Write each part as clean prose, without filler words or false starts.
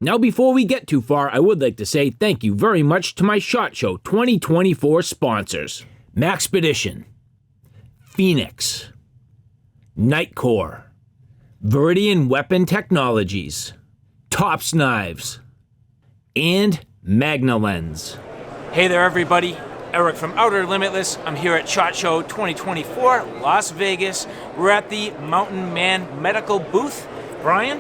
Now before we get too far, I would like to say thank you very much to my SHOT Show 2024 sponsors. Maxpedition, Phoenix, Nightcore, Viridian Weapon Technologies, Tops Knives, and Magna Lens. Hey there everybody, Eric from Outer Limitless. I'm here at SHOT Show 2024, Las Vegas. We're at the Mountain Man Medical booth. Brian,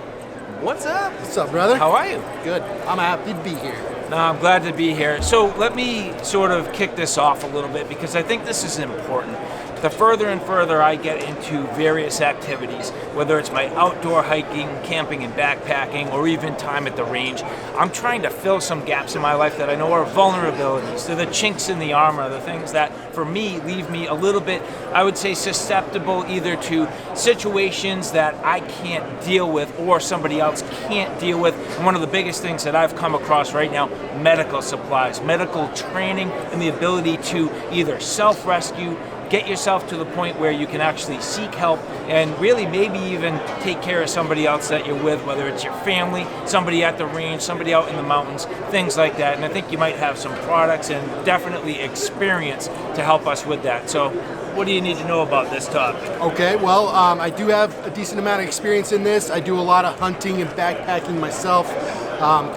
what's up? What's up, brother? How are you? Good. I'm happy to be here. No, I'm glad to be here. So let me sort of kick this off a little bit because I think this is important. The further and further I get into various activities, whether it's my outdoor hiking, camping and backpacking, or even time at the range, I'm trying to fill some gaps in my life that I know are vulnerabilities. They're the chinks in the armor, the things that, for me, leave me a little bit, I would say, susceptible either to situations that I can't deal with or somebody else can't deal with. And one of the biggest things that I've come across right now, medical supplies, medical training, and the ability to either self-rescue, get yourself to the point where you can actually seek help and really maybe even take care of somebody else that you're with, whether it's your family, somebody at the range, somebody out in the mountains, things like that. And I think you might have some products and definitely experience to help us with that. So what do you need to know about this topic? Okay, well, I do have a decent amount of experience in this. I do a lot of hunting and backpacking myself,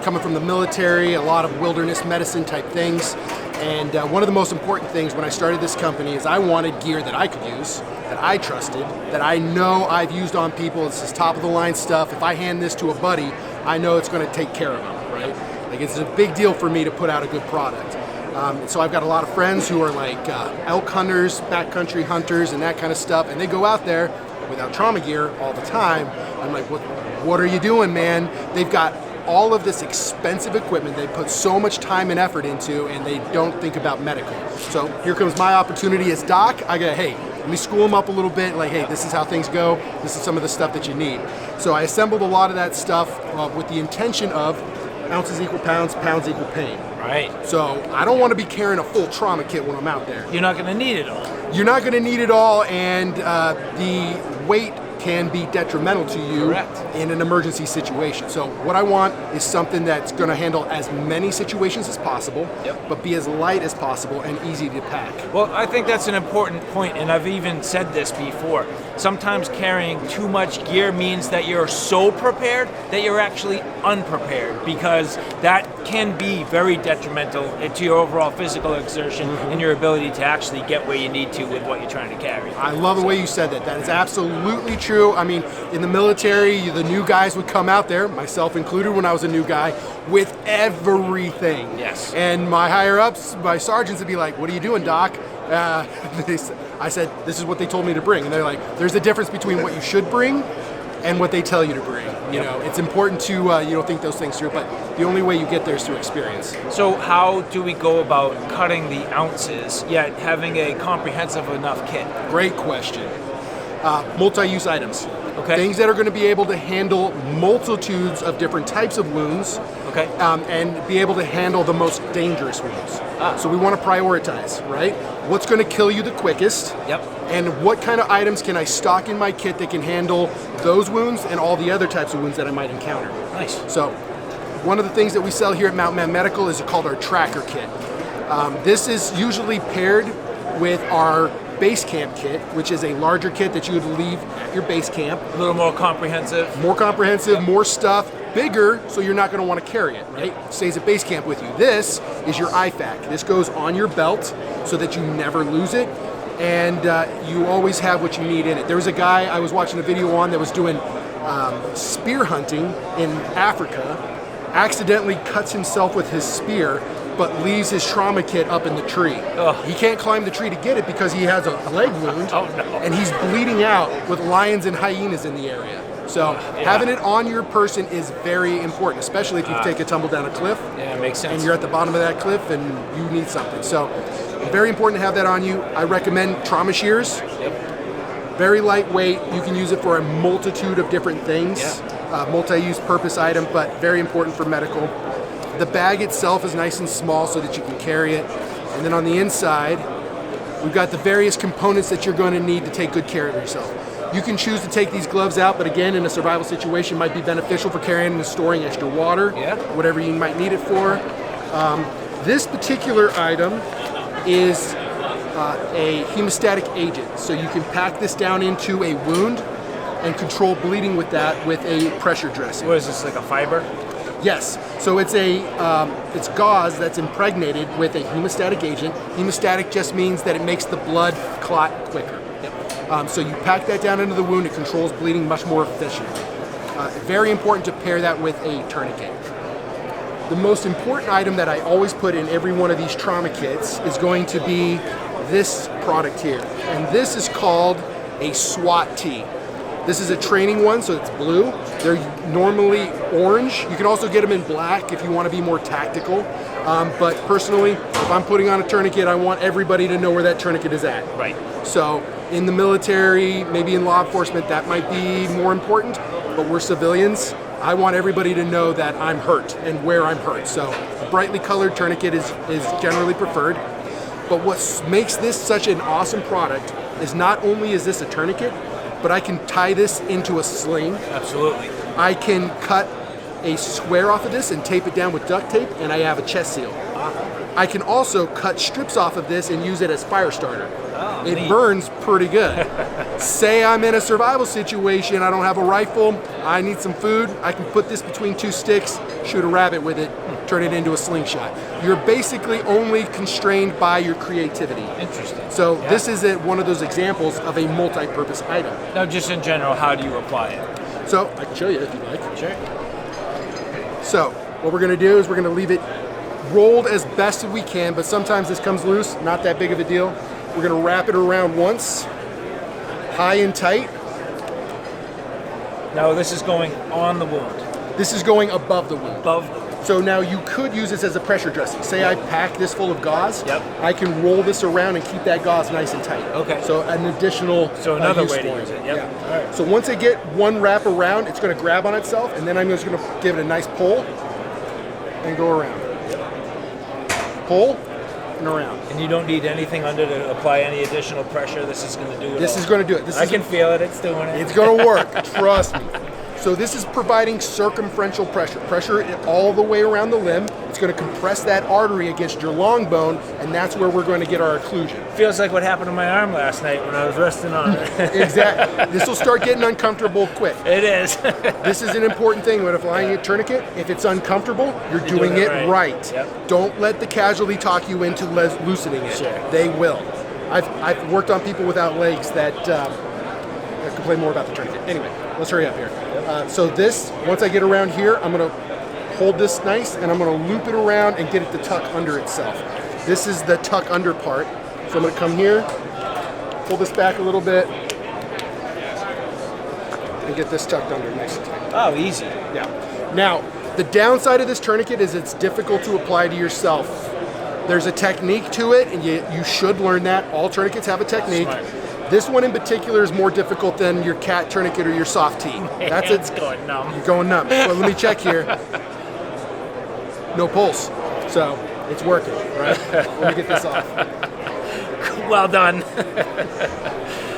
coming from the military, a lot of wilderness medicine type things. And one of the most important things when I started this company is I wanted gear that I could use, that I trusted, that I know I've used on people. This is top of the line stuff. If I hand this to a buddy, I know it's going to take care of them, right? Like, it's a big deal for me to put out a good product. So I've got a lot of friends who are like elk hunters, backcountry hunters, and that kind of stuff. And they go out there without trauma gear all the time. I'm like, what are you doing, man? They've got all of this expensive equipment they put so much time and effort into, and they don't think about medical. So here comes my opportunity as doc. I go, hey, let me school them up a little bit, like, hey, this is how things go, this is some of the stuff that you need. So I assembled a lot of that stuff with the intention of ounces equal pounds, pounds equal pain. Right. So I don't want to be carrying a full trauma kit when I'm out there. You're not going to need it all. You're not going to need it all, and the weight can be detrimental to you. Correct. In an emergency situation. So what I want is something that's going to handle as many situations as possible, but be as light as possible and easy to pack. Well, I think that's an important point, and I've even said this before. Sometimes carrying too much gear means that you're so prepared that you're actually unprepared, because that can be very detrimental to your overall physical exertion and your ability to actually get where you need to with what you're trying to carry. I love the way you said that. That is absolutely true. I mean, in the military, the new guys would come out there, myself included when I was a new guy, with everything. Yes. And my higher ups, my sergeants would be like, what are you doing, doc? I said, this is what they told me to bring. And they're like, there's a difference between what you should bring and what they tell you to bring. You know, it's important to think those things through, but the only way you get there is through experience. So how do we go about cutting the ounces, yet having a comprehensive enough kit? Great question. Multi-use items. Okay. Things that are going to be able to handle multitudes of different types of wounds. Okay. And be able to handle the most dangerous wounds. So we want to prioritize, right? What's going to kill you the quickest? Yep. And what kind of items can I stock in my kit that can handle those wounds and all the other types of wounds that I might encounter? Nice. So one of the things that we sell here at Mountain Man Medical is called our tracker kit. This is usually paired with our base camp kit, which is a larger kit that you would leave at your base camp. A little more comprehensive. More comprehensive, more stuff, bigger, so you're not going to want to carry it, right? Stays at base camp with you. This is your IFAK. This goes on your belt so that you never lose it, and you always have what you need in it. There was a guy I was watching a video on that was doing spear hunting in Africa, accidentally cuts himself with his spear, but leaves his trauma kit up in the tree. Ugh. He can't climb the tree to get it because he has a leg wound, and he's bleeding out with lions and hyenas in the area. So having it on your person is very important, especially if you take a tumble down a cliff. Yeah, it makes sense. And you're at the bottom of that cliff and you need something. So very important to have that on you. I recommend trauma shears. Yep. Very lightweight. You can use it for a multitude of different things. Yeah. Multi-use purpose item, but very important for medical. The bag itself is nice and small so that you can carry it. And then on the inside, we've got the various components that you're going to need to take good care of yourself. You can choose to take these gloves out, but again, in a survival situation, might be beneficial for carrying and storing extra water, whatever you might need it for. This particular item is a hemostatic agent, so you can pack this down into a wound and control bleeding with that with a pressure dressing. What is this, like a fiber? Yes. So it's it's gauze that's impregnated with a hemostatic agent. Hemostatic just means that it makes the blood clot quicker. So you pack that down into the wound, it controls bleeding much more efficiently. Very important to pair that with a tourniquet. The most important item that I always put in every one of these trauma kits is going to be this product here. And this is called a SWAT tee. This is a training one, so it's blue. They're normally orange. You can also get them in black if you want to be more tactical. But personally, if I'm putting on a tourniquet, I want everybody to know where that tourniquet is at. Right. So in the military, maybe in law enforcement, that might be more important, but we're civilians. I want everybody to know that I'm hurt and where I'm hurt. So a brightly colored tourniquet is generally preferred. But what makes this such an awesome product is not only is this a tourniquet, but I can tie this into a sling. Absolutely. I can cut a square off of this and tape it down with duct tape, and I have a chest seal. I can also cut strips off of this and use it as fire starter. It neat. burns pretty good. Say I'm in a survival situation, I don't have a rifle, I need some food, I can put this between two sticks, shoot a rabbit with it, turn it into a slingshot. You're basically only constrained by your creativity. Interesting. So this is one of those examples of a multi-purpose item. Now, just in general, how do you apply it? So I can show you if you like. Sure. So what we're going to do is we're going to leave it rolled as best as we can, but sometimes this comes loose, not that big of a deal. We're going to wrap it around once, high and tight. Now this is going on the wound. This is going above the wound. Above the wound. So now you could use this as a pressure dressing. Say I pack this full of gauze, I can roll this around and keep that gauze nice and tight. Okay. So an additional another use way to for use it. Yeah. All right. So once I get one wrap around, it's going to grab on itself, and then I'm just going to give it a nice pull and go around. Pull and around. And you don't need anything under to apply any additional pressure. This is going to do it. This is going to do it. I can feel it. It's doing it. It's going to work. Trust me. So this is providing circumferential pressure. Pressure all the way around the limb. It's going to compress that artery against your long bone, and that's where we're going to get our occlusion. Feels like what happened to my arm last night when I was resting on it. Exactly. This will start getting uncomfortable quick. It is. This is an important thing when applying a tourniquet. If it's uncomfortable, you're doing it right. Yep. Don't let the casualty talk you into loosening it. Sure. They will. I've worked on people without legs that complain more about the tourniquet. Anyway, let's hurry up here. So this, once I get around here, I'm going to hold this nice, and I'm going to loop it around and get it to tuck under itself. This is the tuck under part. So I'm going to come here, pull this back a little bit, and get this tucked under nice and tight. Oh, easy. Yeah. Now, the downside of this tourniquet is it's difficult to apply to yourself. There's a technique to it, and you should learn that. All tourniquets have a technique. Smart. This one in particular is more difficult than your cat tourniquet or your soft tee. That's it. It's going numb. You're going numb. Well, let me check here. No pulse. So it's working, right? Let me get this off. Well done.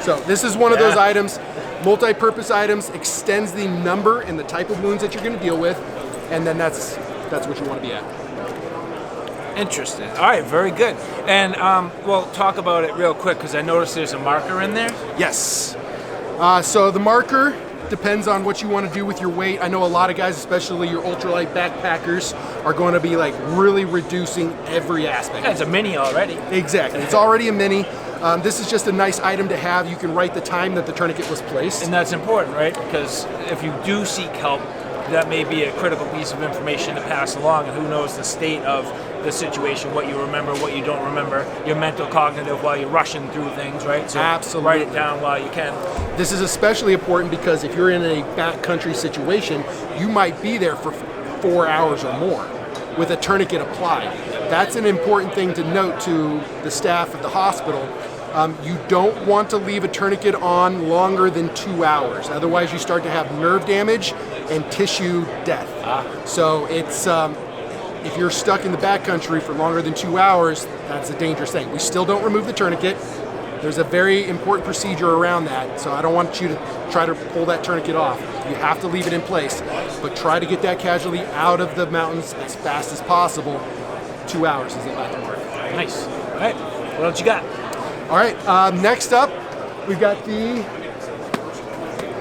So this is one of those items, multi-purpose items, extends the number and the type of wounds that you're going to deal with, and then that's what you want to be at. Interesting. All right, very good. And we'll talk about it real quick because I noticed there's a marker in there. Yes. So the marker depends on what you want to do with your weight. I know a lot of guys, especially your ultralight backpackers, are going to be like really reducing every aspect. Yeah, it's a mini already. Exactly. It's already a mini. This is just a nice item to have. You can write the time that the tourniquet was placed. And that's important, right? Because if you do seek help, that may be a critical piece of information to pass along, and who knows the state of the situation, what you remember, what you don't remember, your mental cognitive while you're rushing through things, right? So Absolutely. Write it down while you can. This is especially important because if you're in a backcountry situation, you might be there for 4 hours or more with a tourniquet applied. That's an important thing to note to the staff at the hospital. You don't want to leave a tourniquet on longer than 2 hours. Otherwise, you start to have nerve damage and tissue death. So it's if you're stuck in the backcountry for longer than 2 hours, that's a dangerous thing. We still don't remove the tourniquet. There's a very important procedure around that, so I don't want you to try to pull that tourniquet off. You have to leave it in place, but try to get that casualty out of the mountains as fast as possible. 2 hours is about the mark. Nice. All right, what else you got? All right, next up, we've got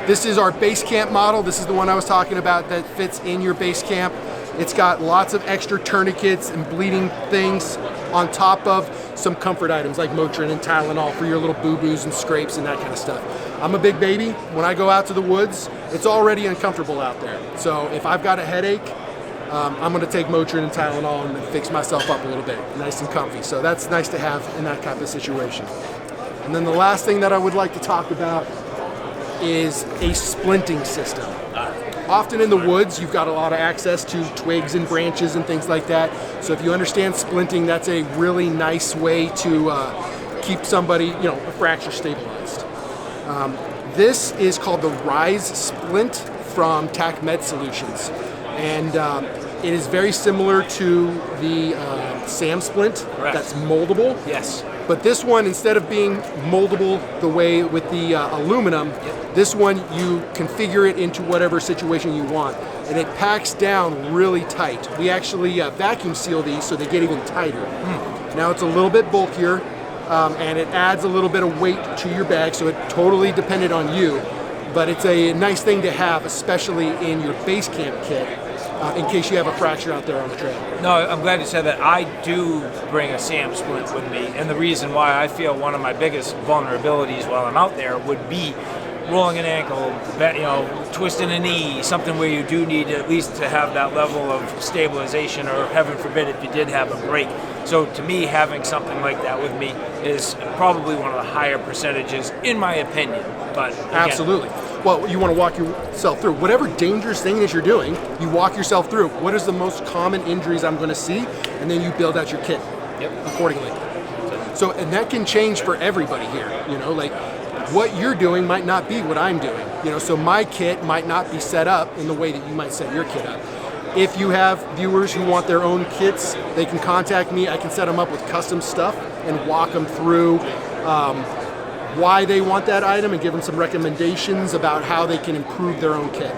this is our base camp model. This is the one I was talking about that fits in your base camp. It's got lots of extra tourniquets and bleeding things on top of some comfort items like Motrin and Tylenol for your little boo-boos and scrapes and that kind of stuff. I'm a big baby. When I go out to the woods, it's already uncomfortable out there. So if I've got a headache, I'm going to take Motrin and Tylenol and fix myself up a little bit, nice and comfy. So that's nice to have in that type of situation. And then the last thing that I would like to talk about is a splinting system. Often in the woods, you've got a lot of access to twigs and branches and things like that. So if you understand splinting, that's a really nice way to keep somebody, a fracture stabilized. This is called the Rise Splint from TAC Med Solutions. And it is very similar to the SAM Splint. Correct. That's moldable. Yes. But this one, instead of being moldable the way with the aluminum, this one you configure it into whatever situation you want. And it packs down really tight. We actually vacuum seal these so they get even tighter. Now it's a little bit bulkier and it adds a little bit of weight to your bag, so it's totally dependent on you. But it's a nice thing to have, especially in your base camp kit, in case you have a fracture out there on the trail. No, I'm glad you said that. I do bring a SAM splint with me, and the reason why I feel one of my biggest vulnerabilities while I'm out there would be rolling an ankle, twisting a knee, something where you do need at least to have that level of stabilization, or heaven forbid if you did have a break. So to me, having something like that with me is probably one of the higher percentages, in my opinion. But again, absolutely. Well, you want to walk yourself through whatever dangerous thing that you're doing. You walk yourself through. What is the most common injuries I'm going to see, and then you build out your kit accordingly. So, and that can change for everybody here. Like what you're doing might not be what I'm doing. So my kit might not be set up in the way that you might set your kit up. If you have viewers who want their own kits, they can contact me. I can set them up with custom stuff and walk them through why they want that item and give them some recommendations about how they can improve their own kit.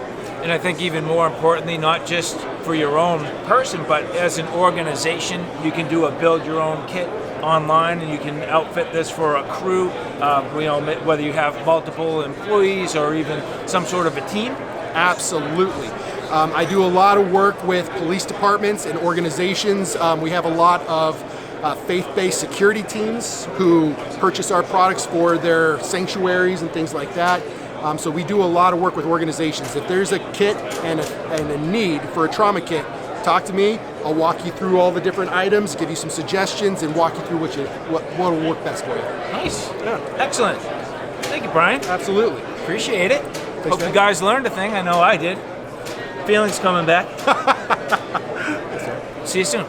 And I think even more importantly, not just for your own person, but as an organization, you can do a build your own kit online, and you can outfit this for a crew, whether you have multiple employees or even some sort of a team. Absolutely. I do a lot of work with police departments and organizations. We have a lot of faith-based security teams who purchase our products for their sanctuaries and things like that. So we do a lot of work with organizations. If there's a kit and a need for a trauma kit, talk to me. I'll walk you through all the different items, give you some suggestions, and walk you through what will work best for you. Nice. Yeah. Excellent. Thank you, Brian. Absolutely. Appreciate it. Hope man. you guys learned a thing. I know I did. Feelings coming back. See you soon.